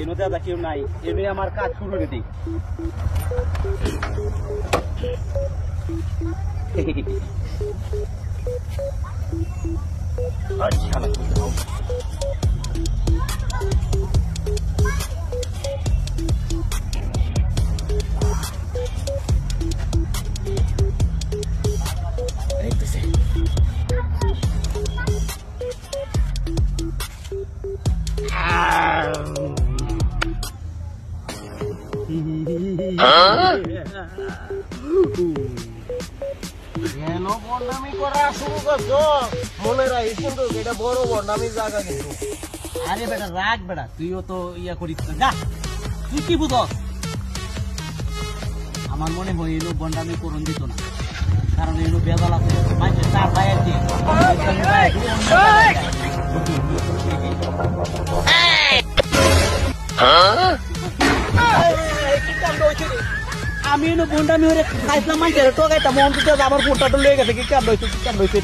এনো দাদা কেউ নাই, এনে আমার কাজ শুরু করে দিই। আচ্ছা কেন বন্ডামি করা শুরু করছো? মনে রাখিস কিন্তু এটা বড় বন্ডামির জায়গা কিন্তু। আরে বেটা রাখ বেটা, তুইও তো ইয়া করিস না। যা, তুই কি বুঝস? আমার মনে হয় এলো বন্ডামি করণ দিত না, কারণ এলো বেজাল আছে মানুষের চার ভাই আছে। আমি এলো বন্ডামি হয়ে খাইছিলাম মানুষের টোকাইতাম, মন আমার ফোনটা তো লেগে গেছে। কি কাম হয়েছে, কি কাম হয়েছে?